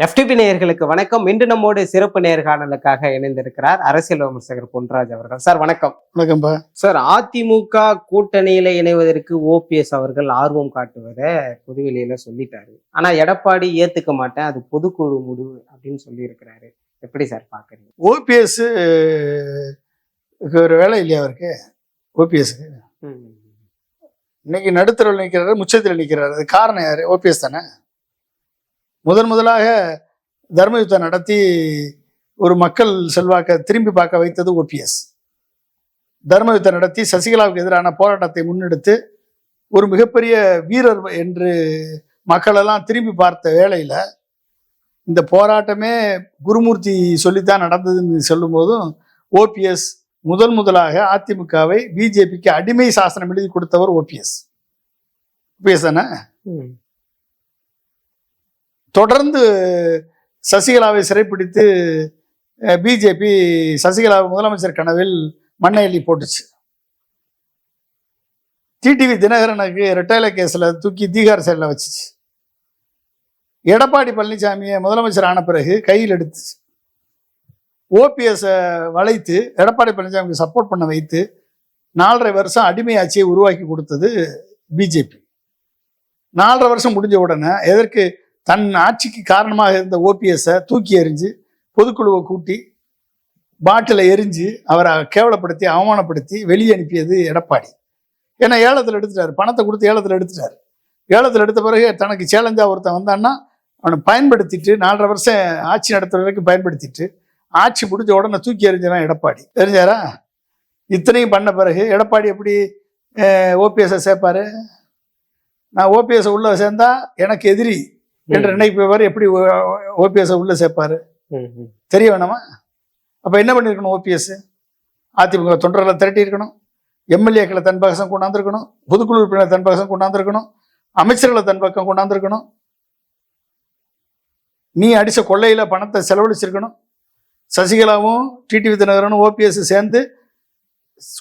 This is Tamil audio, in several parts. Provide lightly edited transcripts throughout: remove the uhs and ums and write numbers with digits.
FTP நேயர்களுக்கு வணக்கம். இன்று நம்மோடு சிறப்பு நேர்காணலுக்காக இணைந்திருக்கிறார் அரசியல் விமர்சகர் பொன்ராஜ் அவர்கள். சார் வணக்கம். வணக்கம்பா. சார், அதிமுக கூட்டணியில இணைவதற்கு OPS அவர்கள் ஆர்வம் காட்டுவதை பொதுவெளியில சொல்லிட்டாரு. ஆனா எடப்பாடி ஏத்துக்க மாட்டேன், அது பொதுக்குழு முடிவு அப்படின்னு சொல்லி இருக்கிறாரு. எப்படி சார் பாக்குறீங்க? ஓபிஎஸ் ஒரு வேலை இல்லையா அவருக்கு? ஓபிஎஸ்க்கு இன்னைக்கு நடுத்தரவில் நிற்கிறாரு, முச்சத்தில் நிற்கிறாரு. அது காரணம் யாரு? ஓபிஎஸ் தானே. முதலாக தர்ம யுத்தம் நடத்தி ஒரு மக்கள் செல்வாக்க திரும்பி பார்க்க வைத்தது ஓபிஎஸ். தர்ம யுத்தம் நடத்தி சசிகலாவுக்கு எதிரான போராட்டத்தை முன்னெடுத்து ஒரு மிகப்பெரிய வீரர் என்று மக்களெல்லாம் திரும்பி பார்த்த வேளையில இந்த போராட்டமே குருமூர்த்தி சொல்லித்தான் நடந்ததுன்னு சொல்லும் போதும் ஓபிஎஸ் முதலாக அதிமுகவை பிஜேபிக்கு அடிமை சாசனம் எழுதி கொடுத்தவர் ஓபிஎஸ் தானே. தொடர்ந்து சசிகலாவை சிறைப்பிடித்து பிஜேபி சசிகலாவை முதலமைச்சர் கனவில் மண்ணை எள்ளி போட்டுச்சு. டிடிவி தினகரனுக்கு ரெட்டைல கேஸ்ல தூக்கி தீகார் செயலில் வச்சுச்சு. எடப்பாடி பழனிசாமியை முதலமைச்சர் ஆன பிறகு கையில் எடுத்துச்சு. ஓபிஎஸ் வளைத்து எடப்பாடி பழனிசாமிக்கு சப்போர்ட் பண்ண வைத்து 4.5 வருஷம் அடிமை ஆட்சியை உருவாக்கி கொடுத்தது பிஜேபி. 4.5 வருஷம் முடிஞ்ச உடனே எதற்கு தன் ஆட்சிக்கு காரணமாக இருந்த ஓபிஎஸ்ஸை தூக்கி எறிஞ்சு பொதுக்குழுவை கூட்டி பாட்டில எரிஞ்சு அவரை கேவலப்படுத்தி அவமானப்படுத்தி வெளியே அனுப்பியது எடப்பாடி. ஏன்னா ஏலத்தில் எடுத்துட்டாரு, பணத்தை கொடுத்து ஏலத்தில் எடுத்துட்டாரு. ஏலத்தில் எடுத்த பிறகு தனக்கு சேலஞ்சா ஒருத்தன் வந்தான்னா அவனை பயன்படுத்திட்டு 4.5 வருஷம் ஆட்சி நடத்துற வரைக்கும் பயன்படுத்திட்டு ஆட்சி முடிஞ்ச உடனே தூக்கி எறிஞ்சவன் எடப்பாடி. தெரிஞ்சாரா? இத்தனையும் பண்ண பிறகு எடப்பாடி எப்படி ஓபிஎஸ்ஸை சேர்ப்பாரு? நான் ஓபிஎஸ் உள்ள சேர்ந்தா எனக்கு எதிரி என்று நினைப்பவர் எப்படி ஓபிஎஸ் உள்ள சேர்ப்பாரு? தெரிய வேணாமா? அப்ப என்ன பண்ணிருக்கணும்? ஓபிஎஸ் அதிமுக தொண்டர்களை திரட்டி இருக்கணும், எம்எல்ஏக்களை தன் பக்கம் கொண்டாந்துருக்கணும், பொதுக்குழு உறுப்பினர் தன் பக்கம் கொண்டாந்துருக்கணும், அமைச்சர்களை தன் பக்கம் கொண்டாந்துருக்கணும். நீ அடிச்ச கொள்ளையில பணத்தை செலவழிச்சிருக்கணும். சசிகலாவும் டிடிவி தினகரனும் ஓபிஎஸ் சேர்ந்து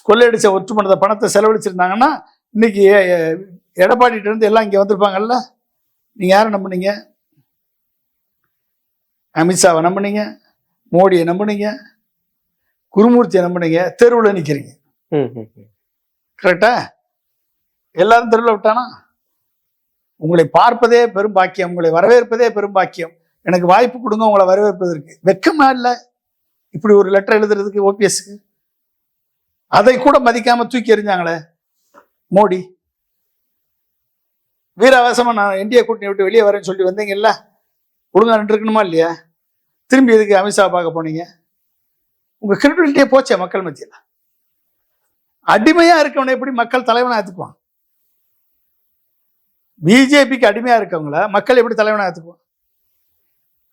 கொள்ளையடிச்ச ஒற்றுமணத்தை பணத்தை செலவழிச்சிருந்தாங்கன்னா இன்னைக்கு எடப்பாடிட்டு இருந்து எல்லாம் இங்க வந்திருப்பாங்கல்ல. நீங்க யாரை நம்புனீங்க? அமித்ஷாவை நம்புனீங்க, மோடியை நம்புனீங்க, குருமூர்த்தியை நம்புனீங்க. தெருவில் நிக்கிறீங்க. கரெக்டா? எல்லாரும் தெருவில் விட்டானா? உங்களை பார்ப்பதே பெரும் பாக்கியம், உங்களை வரவேற்பதே பெரும் பாக்கியம். எனக்கு வாய்ப்பு கொடுங்க உங்களை வரவேற்பதற்கு. வெக்கமா இல்லை இப்படி ஒரு லெட்டர் எழுதுறதுக்கு ஓபிஎஸ்க்கு? அதை கூட மதிக்காம தூக்கி எறிஞ்சாங்களே மோடி. வீராவேசமா நான் இந்தியா கூட்டணி விட்டு வெளியே வரேன்னு சொல்லி வந்தீங்கல்ல, ஒழுங்கா நின்று இருக்கணுமா இல்லையா? திரும்பி எதுக்கு அமித்ஷா பார்க்க போனீங்க? உங்க கிரெடிபிலிட்டியே போச்சே மக்கள் மத்தியில். அடிமையா இருக்கவனை எப்படி மக்கள் தலைவனா ஏத்துக்குவான்? பிஜேபிக்கு அடிமையா இருக்கவங்கள மக்கள் எப்படி தலைவனா ஏத்துக்குவான்?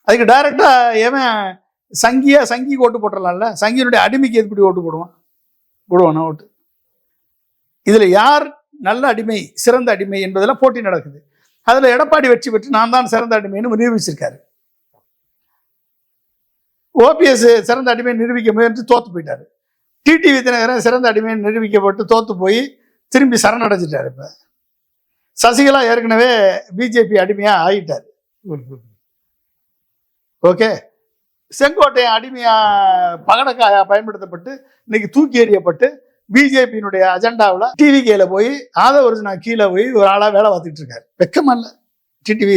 அதுக்கு டைரக்டா ஏன் சங்கி ஓட்டு போட்டுடலாம்ல. சங்கியினுடைய அடிமைக்கு எப்படி ஓட்டு போடுவானா ஓட்டு? இதுல யார் நல்ல அடிமை, சிறந்த அடிமை என்பதில் போட்டி நடக்குது. அதுல எடப்பாடி வெற்றி பெற்று நான் தான் சிறந்த அடிமைன்னு நிரூபிச்சிருக்காரு. ஓபிஎஸ் சிறந்த அடிமை நிரூபிக்க முயன்று தோத்து போயிட்டாரு. டிடிவி தினகரன் சிறந்த அடிமை நிரூபிக்கப்பட்டு தோத்து போய் திரும்பி சரணடைஞ்சிட்டாரு. இப்ப சசிகலா ஏற்கனவே பிஜேபி அடிமையா ஆகிட்டாரு. ஓகே, செங்கோட்டையன் அடிமையா பகடக்காயா பயன்படுத்தப்பட்டு இன்னைக்கு தூக்கி எறியப்பட்டு பிஜேபியினுடைய அஜெண்டாவில் டிவிகேல போய் ஆதவர்ஜுனா கீழே போய் ஒரு ஆளா வேலை பார்த்துட்டு இருக்காரு. வெக்கமா இல்லை? டிடிவி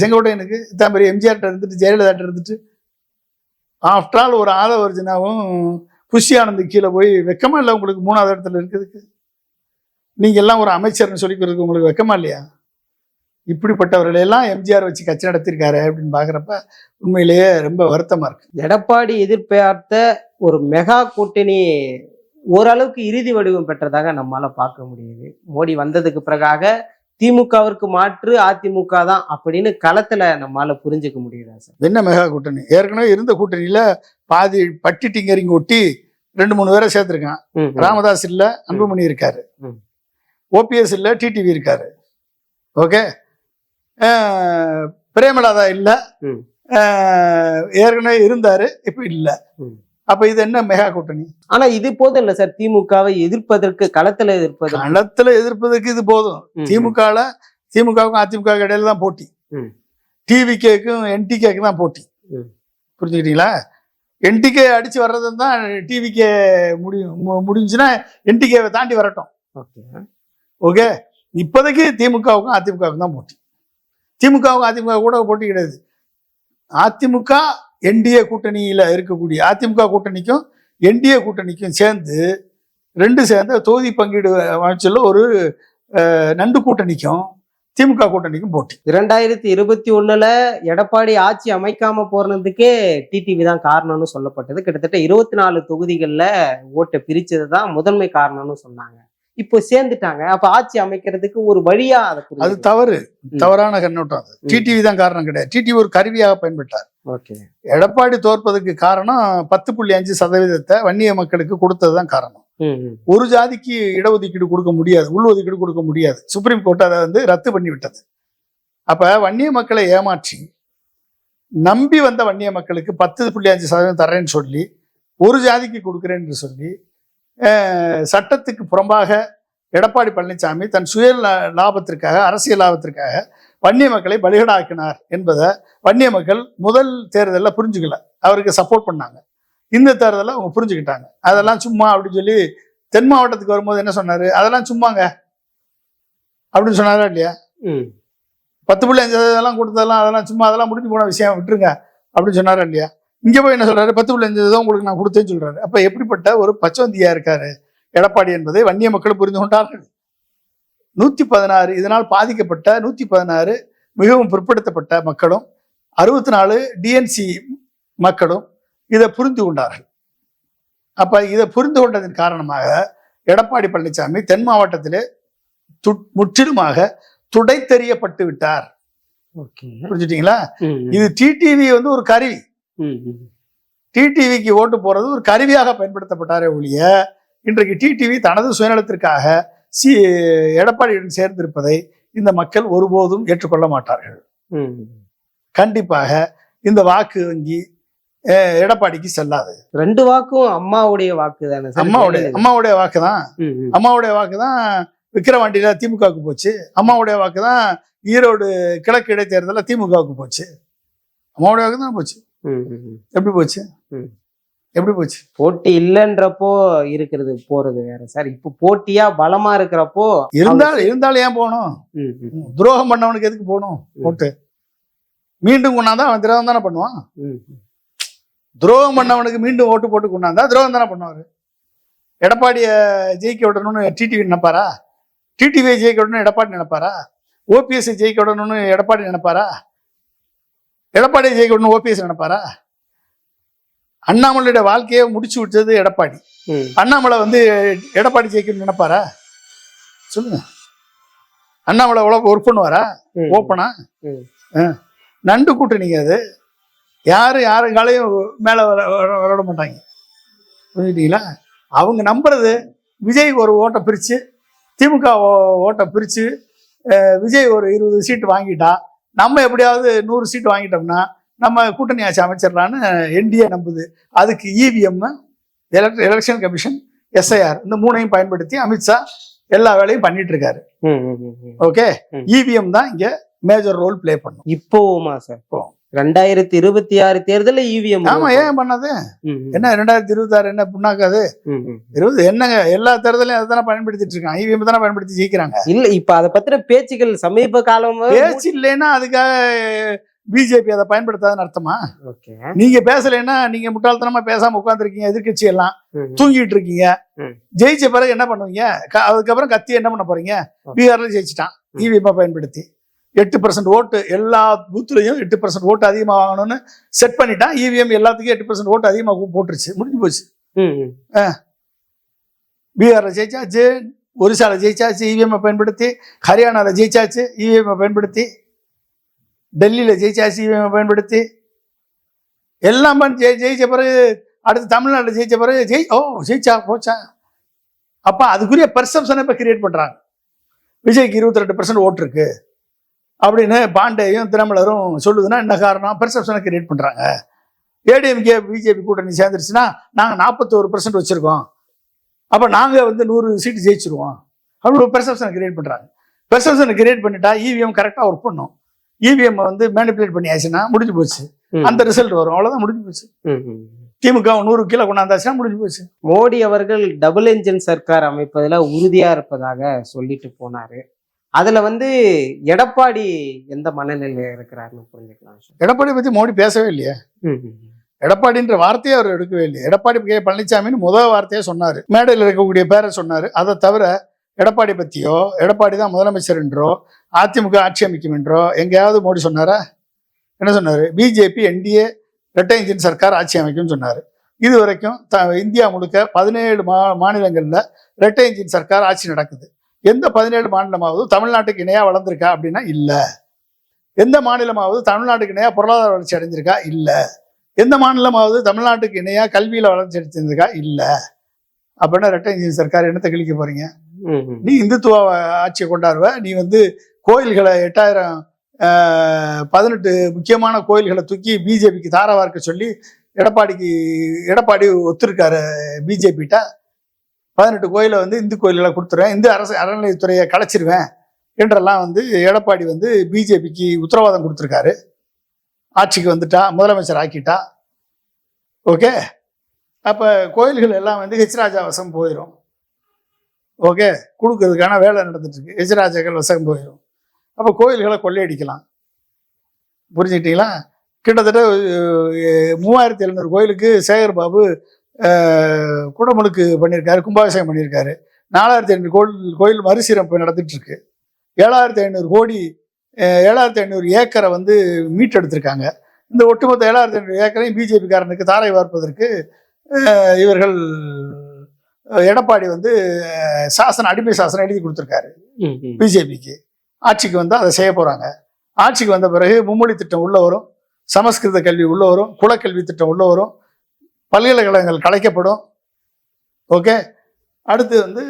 செங்கோட்டையனுக்கு இதான் பெரிய எம்ஜிஆர்ட்ட இருந்துட்டு ஜெயலலிதாட்ட இருந்துட்டு ஆஃப்டர் ஆல் ஒரு ஆதவர்ஜுனாவும் புஷி ஆனந்த் கீழே போய் வெக்கமா இல்லை உங்களுக்கு? 3வது இடத்துல இருக்கிறதுக்கு நீங்க எல்லாம் ஒரு அமைச்சர்னு சொல்லிக்கிறதுக்கு உங்களுக்கு வெக்கமா இல்லையா? இப்படிப்பட்டவர்களை எல்லாம் எம்ஜிஆர் வச்சு கட்சி நடத்திருக்காரு அப்படின்னு பாக்குறப்ப உண்மையிலேயே ரொம்ப வருத்தமா இருக்கு. எடப்பாடி எதிர்பார்த்த ஒரு மெகா கூட்டணி ஓரளவுக்கு இறுதி வடிவம் பெற்றதாக நம்மளால பார்க்க முடியுது. மோடி வந்ததுக்கு பிறகாக திமுகவிற்கு மாற்று அதிமுக தான் அப்படின்னு களத்துல நம்மளால புரிஞ்சுக்க முடியுதா சார்? என்ன மெகா கூட்டணி? ஏற்கனவே இருந்த கூட்டணியில பாதி பட்டி டிங்கரிங் ஒட்டி 2-3 பேரை சேர்த்திருக்கான். ராமதாஸ் இல்ல, அன்புமணி இருக்காரு. ஓபிஎஸ் இல்ல, டிடிவி இருக்காரு. ஓகே, பிரேமலாதா இல்ல, ஏற்கனவே இருந்தாரு, இப்ப இல்ல. அப்ப இது என்ன மெகா கூட்டணி? ஆனா இது போதும் இல்ல சார், திமுகவை எதிர்ப்பதற்கு களத்துல எதிர்ப்பதற்கு இது போதும். திமுகவுக்கும் அதிமுக இடையில தான் போட்டி. டிவிகேக்கும் என்டிகேக்கு தான் போட்டி. ம். புரிஞ்சுக்கிட்டீங்களா? என்டிகே அடிச்சு வர்றது தான் டிவிகே முடிஞ்சுன்னா என்டிகேவை தாண்டி வரட்டும். ஓகே. ஓகே, இப்போதைக்கு திமுகவுக்கும் அதிமுகவுக்கும் தான் போட்டி. திமுகவுக்கும் அதிமுக கூட போட்டி கிடையாது. அதிமுக என்டிஏ கூட்டணியில இருக்கக்கூடிய அதிமுக கூட்டணிக்கும் என்டிஏ கூட்டணிக்கும் சேர்ந்து சேர்ந்து தொகுதி பங்கீடு அமைச்சல ஒரு நண்டு கூட்டணிக்கும் திமுக கூட்டணிக்கும் போட்டி. 2021 எடப்பாடி ஆட்சி அமைக்காம போறதுக்கே டிடிவி தான் காரணம்னு சொல்லப்பட்டது. கிட்டத்தட்ட 24 தொகுதிகள்ல ஓட்டை பிரிச்சது தான் முதன்மை காரணம்னு சொன்னாங்க. இப்போ சேர்ந்துட்டாங்க, அப்ப ஆட்சி அமைக்கிறதுக்கு ஒரு வழியா அது தவறான கண்ணோட்டம். அது டிடிவி தான் காரணம் கிடையாது. டிடிவி ஒரு கருவியாக பயன்பட்டார். ஓகே. எடப்பாடி தோற்பதுக்கு காரணம் 10.5% வன்னிய மக்களுக்கு கொடுத்ததுதான் காரணம். ஒரு ஜாதிக்கு இடஒதுக்கீடு கொடுக்க முடியாது, உள்ஒதுக்கீடு கொடுக்க முடியாது. சுப்ரீம் கோர்ட் அதை ரத்து பண்ணி விட்டது. அப்ப வன்னிய மக்களை ஏமாற்றி நம்பி வந்த வன்னிய மக்களுக்கு 10.5% தரேன்னு சொல்லி ஒரு ஜாதிக்கு கொடுக்குறேன்னு சொல்லி சட்டத்துக்கு புறம்பாக எடப்பாடி பழனிசாமி தன் சுய லாபத்திற்காக, அரசியல் லாபத்திற்காக வன்னிய மக்களை பலிகடாக்கினார் என்பதை வன்னிய மக்கள் முதல் தேர்தலில் புரிஞ்சுக்கல, அவருக்கு சப்போர்ட் பண்ணாங்க. இந்த தேர்தலில் அவங்க புரிஞ்சுக்கிட்டாங்க. அதெல்லாம் சும்மா அப்படின்னு சொல்லி தென் மாவட்டத்துக்கு வரும்போது என்ன சொன்னாரு, அதெல்லாம் சும்மாங்க அப்படின்னு சொன்னாரா இல்லையா? 10.5% கொடுத்ததெல்லாம் அதெல்லாம் சும்மா, அதெல்லாம் முடிஞ்சு போன விஷயம், விட்டுருங்க அப்படின்னு சொன்னாரா இல்லையா? இங்க போய் என்ன சொல்றாரு, 10.5% உங்களுக்கு நான் கொடுத்தேன்னு சொல்றாரு. அப்ப எப்படிப்பட்ட ஒரு பச்சவந்தியா இருக்காரு எடப்பாடி என்பதை வன்னிய மக்கள் புரிந்து கொண்டார்கள். 116 இதனால் பாதிக்கப்பட்ட 116 மிகவும் பிற்படுத்தப்பட்ட மக்களும் 64 டிஎன்சி மக்களும் இதை புரிந்து கொண்டார்கள். அப்ப இதை புரிந்து கொண்டதன் காரணமாக எடப்பாடி பழனிசாமி தென் மாவட்டத்திலே முற்றிலுமாக துடைத்தெறியப்பட்டு விட்டார். புரிஞ்சுட்டீங்களா? இது டிடிவி ஒரு கருவி. டிடிவிக்கு ஓட்டு போறது ஒரு கருவியாக பயன்படுத்தப்பட்டாரே ஒழிய இன்றைக்கு டிடிவி தனது சுயநலத்திற்காக எடப்பாடியுடன் சேர்ந்திருப்பதை இந்த மக்கள் ஒருபோதும் ஏற்றுக்கொள்ள மாட்டார்கள். கண்டிப்பாக இந்த வாக்கு வங்கி எடப்பாடிக்கு செல்லாது. 2 வாக்கும் அம்மாவுடைய வாக்கு தானே? அம்மாவுடைய வாக்கு தான். அம்மாவுடைய வாக்கு தான் விக்கிரவாண்டியில திமுகவுக்கு போச்சு. அம்மாவுடைய வாக்கு தான் ஈரோடு கிழக்கு இடைத்தேர்தலில் திமுகவுக்கு போச்சு. அம்மாவுடைய வாக்கு தான் போச்சு. எப்படி போச்சு? எப்படி போச்சு? போட்டி இல்லைன்றப்போ இருக்கிறது போறது வேற சார். இப்ப போட்டியா பலமா இருக்கிறப்போ இருந்தாலும் ஏன் போகணும்? துரோகம் பண்ணவனுக்கு எதுக்கு போகணும் ஓட்டு? மீண்டும் கொண்டாந்தா அவன் திரோகம் தானே பண்ணுவான். துரோகம் பண்ணவனுக்கு மீண்டும் ஓட்டு போட்டு கொண்டாந்தா துரோகம் தானே பண்ணுவாரு. எடப்பாடிய ஜெயிக்க விடணும்னு டிடிவி நினைப்பாரா? டிடிவியை ஜெயிக்க விடணும்னு எடப்பாடி நினைப்பாரா? ஓபிஎஸ் ஜெயிக்க விடணும்னு எடப்பாடி நினைப்பாரா? எடப்பாடியை ஜெயிக்க விடணும் ஓபிஎஸ் நினைப்பாரா? அண்ணாமலையோட வாழ்க்கையை முடிச்சு விட்டது எடப்பாடி. அண்ணாமலை எடப்பாடி ஜெயிக்கணும்னு நினைப்பாரா? சொல்லுங்க. அண்ணாமலை ஒர்க் பண்ணுவாரா ஓப்பனா? நண்டு கூட்டணிங்க அது. யாருங்காலையும் மேல வர மாட்டாங்க. புரிஞ்சுட்டீங்களா? அவங்க நம்புறது விஜய் ஒரு ஓட்டை பிரிச்சு, திமுக ஓட்டை பிரிச்சு விஜய் ஒரு 20 சீட்டு வாங்கிட்டா, நம்ம எப்படியாவது 100 சீட்டு வாங்கிட்டோம்னா நம்ம கூட்டணி ஆட்சி அமைச்சிடலான்னு என்டிஏ நம்புது. அதுக்கு இவிஎம், எலெக்ஷன் கமிஷன், எஸ்ஐஆர் இந்த 3ஐயும் பயன்படுத்தி அமித்ஷா எல்லா வேலையும் பண்ணிட்டு இருக்காரு. ஓகே, இவிஎம் தான் இங்க மேஜர் ரோல் பிளே பண்ணும். இப்போமா சார்? 2026 தேர்தலில் இவிஎம். ஆமா, ஏன் பண்ணது என்ன? 2026 என்ன புண்ணாக்காது? 20 என்னங்க? எல்லா தேர்தலையும் அதை தானே பயன்படுத்திட்டு இருக்காங்க. இவிஎம் தானே பயன்படுத்தி ஜெயிக்கிறாங்க. இல்ல, இப்ப அதை பத்தின பேச்சுகள் சமீப காலம் பேச்சு இல்லைன்னா அதுக்காக பிஜேபி அதை பயன்படுத்தாதுன்னு அர்த்தமா? நீங்க பேசலைன்னா நீங்க முட்டாள்தனமா பேசாம உட்காந்துருக்கீங்க, எதிர்கட்சி எல்லாம் தூங்கிட்டு இருக்கீங்க. ஜெயிச்ச பிறகு என்ன பண்ணுவீங்க? அதுக்கப்புறம் கத்தி என்ன பண்ண போறீங்க? பீகார்ல ஜெயிச்சுட்டான் இவிஎம் பயன்படுத்தி. 8% ஓட்டு எல்லா பூத்துலையும் 8% ஓட்டு அதிகமாக வாங்கணும்னு செட் பண்ணிட்டான். இவிஎம் எல்லாத்துக்கும் 8% ஓட்டு அதிகமாக போட்டுருச்சு, முடிஞ்சு போச்சு. பீகார்ல ஜெயிச்சாச்சு, ஒரிசால ஜெயிச்சாச்சு இவிஎம் பயன்படுத்தி, ஹரியானால ஜெயிச்சாச்சு இவிஎம் பயன்படுத்தி, டெல்லியில ஜெயிச்சாச்சு இவிஎம் பயன்படுத்தி. எல்லாம் ஜெயிச்ச பிறகு அடுத்து தமிழ்நாட்டில் ஜெயிச்ச பிறகு ஜெயிச்சா போச்சா? அப்ப அதுக்குரிய பெர்செப்ஷனை இப்ப கிரியேட் பண்றாங்க. விஜய்க்கு 22% ஓட்டு இருக்கு அப்படின்னு பாண்டேயும் தினமலரும் சொல்லுதுன்னா என்ன காரணம்? பெர்செப்ஷனை கிரியேட் பண்றாங்க. ஏடிஎம்கே பிஜேபி கூட்டணி சேர்ந்துருச்சுன்னா நாங்கள் 41% வச்சிருக்கோம், அப்போ நாங்கள் 100 சீட்டு ஜெயிச்சிருவோம் அப்படி ஒரு பெர்செப்ஷனை கிரியேட் பண்றாங்க. பெர்செப்ஷனை கிரியேட் பண்ணிட்டா இவிஎம் கரெக்டாக ஒர்க் பண்ணும். இவிஎம் வந்து மேனிபுலேட் பண்ணியாச்சுன்னா முடிஞ்சு போச்சு. ம். அந்த ரிசல்ட் வரும், அவ்வளவுதான், முடிஞ்சு போச்சு. ம், ம். திமுக 100 கீழே கொண்டாந்தாச்சுன்னா முடிஞ்சு போச்சு. மோடி அவர்கள் டபுள் என்ஜின் சர்க்கார் அமைப்பதுல உறுதியா இருப்பதாக சொல்லிட்டு போனாரு. அதுல வந்து எடப்பாடி எந்த மனநிலையில இருக்கிறாருன்னு புரிஞ்சுக்கலாம் சார். எடப்பாடி பத்தி மோடி பேசவே இல்லையே. ம், ம். எடப்பாடின்ற வார்த்தையை அவர் எடுக்கவே இல்லையே. எடப்பாடி கே பழனிசாமின்னு முதல் வார்த்தையே சொன்னாரு, மேடையில் இருக்கக்கூடிய பேரை சொன்னாரு. அதை தவிர எடப்பாடி பத்தியோ, எடப்பாடி தான் முதலமைச்சர் என்றோ, அதிமுக ஆட்சி அமைக்கும் என்றோ எங்கேயாவது மோடி சொன்னாரா? என்ன சொன்னாரு? பிஜேபி என்டிஏ இரட்டை இன்ஜின் சர்க்கார் ஆட்சி அமைக்கும்னு சொன்னாரு. இது வரைக்கும் இந்தியா முழுக்க 17 மாநிலங்கள்ல இரட்டை இன்ஜின் சர்க்கார் ஆட்சி நடக்குது. எந்த 17 மாநிலமாவது தமிழ்நாட்டுக்கு இணையா வளர்ந்துருக்கா அப்படின்னா இல்ல. எந்த மாநிலமாவது தமிழ்நாட்டுக்கு இணையா பொருளாதார வளர்ச்சி அடைஞ்சிருக்கா? இல்ல. எந்த மாநிலமாவது தமிழ்நாட்டுக்கு இணையா கல்வியில வளர்ச்சி அடைஞ்சிருக்கா? இல்ல. அப்படின்னா இரட்டை இன்ஜின் சர்க்கார் என்னத்தை கிழிக்க போறீங்க? ம், ம். நீ இந்துத்துவ ஆட்சியை கொண்டாடுவ. நீ வந்து கோயில்களை 18 முக்கியமான கோயில்களை தூக்கி பிஜேபிக்கு தாரவார்க்க சொல்லி எடப்பாடி ஒத்துருக்காரு பிஜேபிட்ட. 18 கோயிலை வந்து இந்து கோயில்களை கொடுத்துருவேன், இந்து அரசு அறநிலையத்துறையை கலைச்சிருவேன் என்றெல்லாம் வந்து எடப்பாடி வந்து பிஜேபிக்கு உத்தரவாதம் கொடுத்துருக்காரு. ஆட்சிக்கு வந்துட்டா, முதலமைச்சர் ஆக்கிட்டா. ஓகே, அப்போ கோயில்கள் எல்லாம் வந்து ஹெச்ராஜா வசம் போயிடும். ஓகே, கொடுக்கறதுக்கான வேலை நடந்துட்டு இருக்கு. ஹெச்ராஜாக்கள் வசம் போயிடும். அப்போ கோயில்களை கொள்ளையடிக்கலாம். புரிஞ்சுக்கிட்டீங்களா? கிட்டத்தட்ட 3700 கோயிலுக்கு சேகர் பாபு குடமுழுக்கு பண்ணியிருக்காரு, கும்பாபிஷேகம் பண்ணியிருக்காரு. 4500 கோயில் மறுசீரமைப்பு நடந்துட்டு இருக்கு. 7500 கோடி 7500 ஏக்கரை வந்து மீட்டெடுத்திருக்காங்க. இந்த ஒட்டுமொத்த 7500 ஏக்கரையும் பிஜேபி காரனுக்கு தாரை வார்ப்பதற்கு இவர்கள் எடப்பாடி வந்து அடிமை சாசனம் எழுதி கொடுத்துருக்காரு பிஜேபிக்கு. ஆட்சிக்கு வந்து அதை செய்ய போறாங்க. ஆட்சிக்கு வந்த பிறகு மும்மொழி திட்டம் உள்ள வரும், சமஸ்கிருத கல்வி உள்ள வரும், குலக்கல்வி திட்டம் உள்ள வரும், பல்கலைக்கழகங்கள் கலைக்கப்படும். ஓகே, அடுத்து வந்து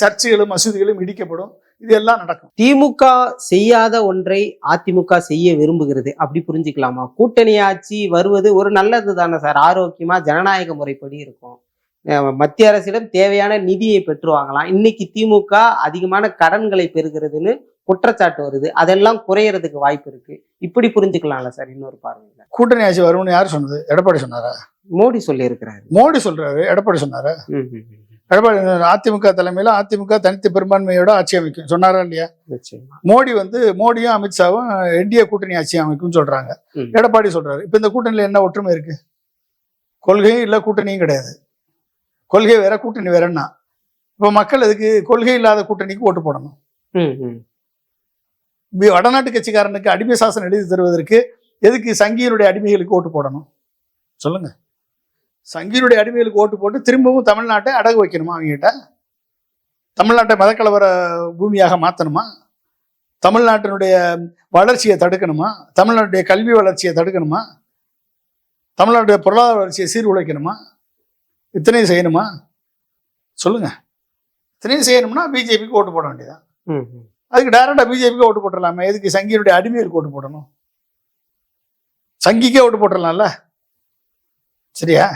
சர்ச்சுகளும் மசூதிகளும் இடிக்கப்படும். இது எல்லாம் நடக்கும். திமுக செய்யாத ஒன்றை அதிமுக செய்ய விரும்புகிறது, அப்படி புரிஞ்சுக்கலாமா? கூட்டணி ஆட்சி வருவது ஒரு நல்லது தானே சார். ஆரோக்கியமா ஜனநாயக முறைப்படி இருக்கும். மத்திய அரசிடம் தேவையான நிதியை பெற்று வாங்கலாம். இன்னைக்கு திமுக அதிகமான கடன்களை பெறுகிறதுன்னு குற்றச்சாட்டு வருது. அதெல்லாம் குறையறதுக்கு வாய்ப்பு இருக்கு. இப்படி புரிஞ்சுக்கலாம்ல சார்? இன்னொரு பார்வையில கூட்டணி ஆட்சி வரும்னு யார் சொன்னது? எடப்பாடி சொன்னாரா? மோடி சொல்லி இருக்கிறாரு. மோடி சொல்றாரு, எடப்பாடி சொன்னாரா? எடப்பாடி அதிமுக தலைமையில அதிமுக தனித்த பெரும்பான்மையோட ஆட்சி அமைக்கும் சொன்னாரா இல்லையா? மோடி வந்து மோடியும் அமித்ஷாவும் என்டிஏ கூட்டணி ஆட்சி அமைக்கும் சொல்றாங்க. எடப்பாடி சொல்றாரு. இப்ப இந்த கூட்டணியில என்ன ஒற்றுமை இருக்கு? கொள்கையும் இல்ல, கூட்டணியும் கிடையாது. கொள்கை வேற, கூட்டணி வேறன்னா இப்ப மக்கள் எதுக்கு கொள்கை இல்லாத கூட்டணிக்கு ஓட்டு போடணும்? வடநாட்டு கட்சிக்காரனுக்கு அடிமை சாசனம் எழுதி தருவதற்கு எதுக்கு சங்கியினுடைய அடிமைகளுக்கு ஓட்டு போடணும்? சொல்லுங்க. சங்கியினுடைய அடிமைகளுக்கு ஓட்டு போட்டு திரும்பவும் தமிழ்நாட்டை அடகு வைக்கணுமா? அவங்ககிட்ட தமிழ்நாட்டை மதக்கலவர பூமியாக மாற்றணுமா? தமிழ்நாட்டினுடைய வளர்ச்சியை தடுக்கணுமா? தமிழ்நாட்டுடைய கல்வி வளர்ச்சியை தடுக்கணுமா? தமிழ்நாட்டுடைய பொருளாதார வளர்ச்சியை சீர்குலைக்கணுமா? இத்தனையும் செய்யணுமா? சொல்லுங்க. இத்தனையும் செய்யணும்னா பிஜேபிக்கு ஓட்டு போட வேண்டியதான். அதுக்கு டைரக்டா பிஜேபிக்கு ஓட்டு போட்டுடலாமே. எதுக்கு சங்கியினுடைய அடிமைகளுக்கு ஓட்டு போடணும்? சங்கிக்கே ஓட்டு போட்டுடலாம்ல. சரியா?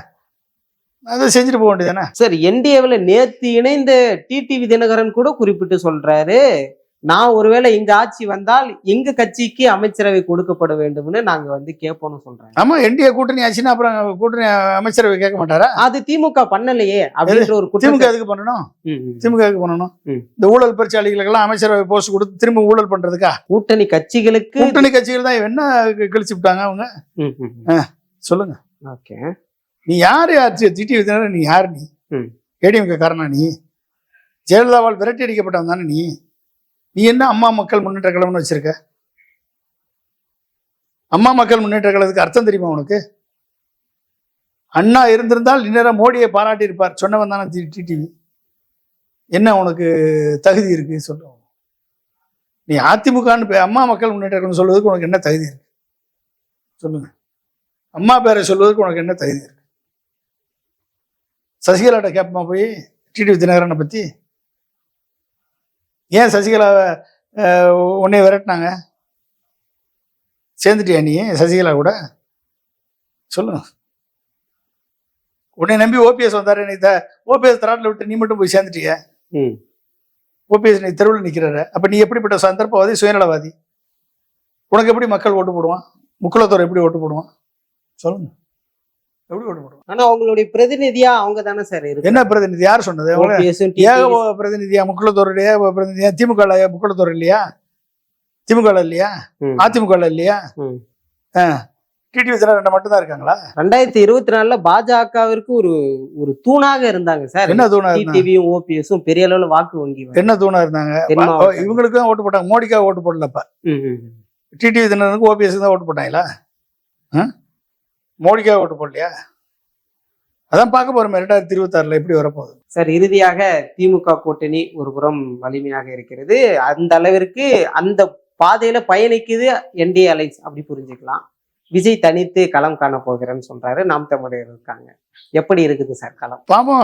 அதை செஞ்சுட்டு போக வேண்டியதானே சார். என்டிஏவில் நேத்து இணைந்த டிடிவி தினகரன் கூட குறிப்பிட்டு சொல்றாரு, நான் ஒருவேளை எங்க ஆட்சி வந்தால் எங்க கட்சிக்கு அமைச்சரவை கொடுக்கப்பட வேண்டும்னு நாங்க வந்து கேட்போம்னு சொல்றாங்க. ஆமா, என்டிஏ கூட்டணி ஆச்சுன்னா அப்புறம் கூட்டணி அமைச்சரவை கேட்க மாட்டாரா? அது திமுக பண்ணலையே அப்படின்ற ஒரு திமுக எதுக்கு பண்ணணும்? திமுக எதுக்கு பண்ணணும்? இந்த ஊழல் பிரச்சாரிகளுக்கெல்லாம் அமைச்சரவை போஸ்ட் கொடுத்து திரும்ப ஊழல் பண்றதுக்கா? கூட்டணி கட்சிகள் தான் என்ன கழிச்சு விட்டாங்க அவங்க. சொல்லுங்க. ஓகே, நீ யாரு? டிடிவி தினகரன் நீ யாரு? நீ ஏடிஎம்கே காரணா? நீ ஜெயலலிதாவால் விரட்டி அடிக்கப்பட்டவன் தானே நீ? நீ என்ன அம்மா மக்கள் முன்னேற்ற கழகம்னு வச்சிருக்க? அம்மா மக்கள் முன்னேற்ற கழகத்துக்கு அர்த்தம் தெரியுமா உனக்கு? அண்ணா இருந்திருந்தால் இந்நேரம் மோடியை பாராட்டி இருப்பார். சொன்னவன் தானே டிடிவி. என்ன உனக்கு தகுதி இருக்கு சொல்லு? நீ அதிமுகன்னு அம்மா மக்கள் முன்னேற்ற கழகம் சொல்வதற்கு உனக்கு என்ன தகுதி இருக்கு? சொல்லுங்க. அம்மா பேரை சொல்வதற்கு உனக்கு என்ன தகுதி இருக்கு? சசிகலாட்ட கேட்பமா போய் டிடிவி தினகரனை பத்தி? ஏன் சசிகலாவை உன்னை விரட்டினாங்க? சேர்ந்துட்டியா நீ சசிகலா கூட? சொல்லுங்க. உன்னை நம்பி ஓபிஎஸ் வந்தாரு. நீ ஓபிஎஸ் தராட்டில் விட்டு நீ மட்டும் போய் சேர்ந்துட்டிய. ஓபிஎஸ் நீ தெருவில் நிற்கிறாரு. அப்ப நீ எப்படிப்பட்ட சந்தர்ப்பவாதி, சுயநலவாதி? உனக்கு எப்படி மக்கள் ஓட்டு போடுவான்? முக்குலத்தோர் எப்படி ஓட்டு போடுவான் சொல்லுங்க? எப்படி ஓட்டு போடுவான்? ஆனா அவங்களுடைய பிரதிநிதியா அவங்க தானே சார் இருக்கு. என்ன பிரதிநிதி? யார் சொன்னது? ஏக பிரதிநிதியா முக்குலத்தோருடைய பிரதிநிதியா? திமுக முக்குலத்தோர் இல்லையா? திமுக இல்லையா? அதிமுக இல்லையா? டிடிவி தினகரன் மட்டும் தான் இருக்காங்களா? 2024 பாஜகவிற்கு ஒரு ஒரு தூணாக இருந்தாங்க சார். என்ன தூணா? டிடிவியும் ஓபிஎஸும் பெரிய அளவுல வாக்கு வங்கி. என்ன தூணா இருந்தாங்க? இவங்களுக்கு தான் ஓட்டு போட்டாங்க, மோடிக்காக ஓட்டு போடலப்ப. டிடிவி தினகரனுக்கு ஓபிஎஸ் தான் ஓட்டு போட்டாங்களா? மோடிக்காக ஓட்டு போடலையா? அதான் பார்க்க போறோம் 2026 எப்படி வரப்போகுது. சார், இறுதியாக திமுக கூட்டணி ஒரு புறம் வலிமையாக இருக்கிறது. அந்த அளவிற்கு அந்த பாதையில பயணிக்குது என்டிஏ அலைன்ஸ், அப்படி புரிஞ்சுக்கலாம். விஜய் தனித்து களம் காண போகிறேன்னு சொல்றாரு. நாம் தமிழர் இருக்காங்க. எப்படி இருக்குது சார் களம்? பாப்போம்.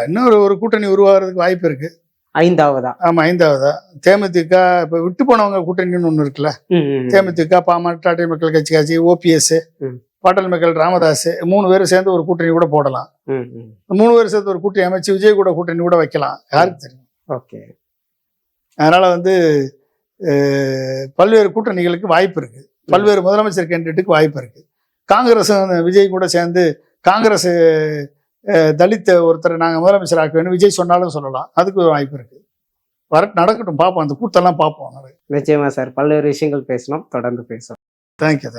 இன்னொரு ஒரு கூட்டணி உருவாகிறதுக்கு வாய்ப்பு இருக்கு. 5ஆவதா? ஆமா, 5ஆவதா. தேமுதிக இப்ப விட்டு போனவங்க கூட்டணின்னு ஒண்ணு இருக்குல்ல. தேமுதிக, பாமக, டாடா மக்கள் கட்சி, ஓபிஎஸ், பாட்டல் மக்கள் ராமதாஸ் 3 பேரும் சேர்ந்து ஒரு கூட்டணி கூட போடலாம். 3 பேரும் சேர்ந்து ஒரு கூட்டணி அமைச்சு விஜய் கூட கூட்டணி கூட வைக்கலாம். யாருக்கு தெரியும்? ஓகே. அதனால பல்வேறு கூட்டணிகளுக்கு வாய்ப்பு இருக்கு. பல்வேறு முதலமைச்சர் கேண்டிடேட்டுக்கு வாய்ப்பு இருக்கு. காங்கிரஸ் விஜய் கூட சேர்ந்து காங்கிரஸ் தலித் ஒருத்தரை நாங்கள் முதலமைச்சர் ஆக்க வேணும் விஜய் சொன்னாலும் சொல்லலாம். அதுக்கு ஒரு வாய்ப்பு இருக்கு. நடக்கட்டும், பார்ப்போம். அந்த கூட்டெல்லாம் பார்ப்போம். நிச்சயமா சார், பல்வேறு விஷயங்கள் பேசணும், தொடர்ந்து பேசணும். தேங்க்யூ.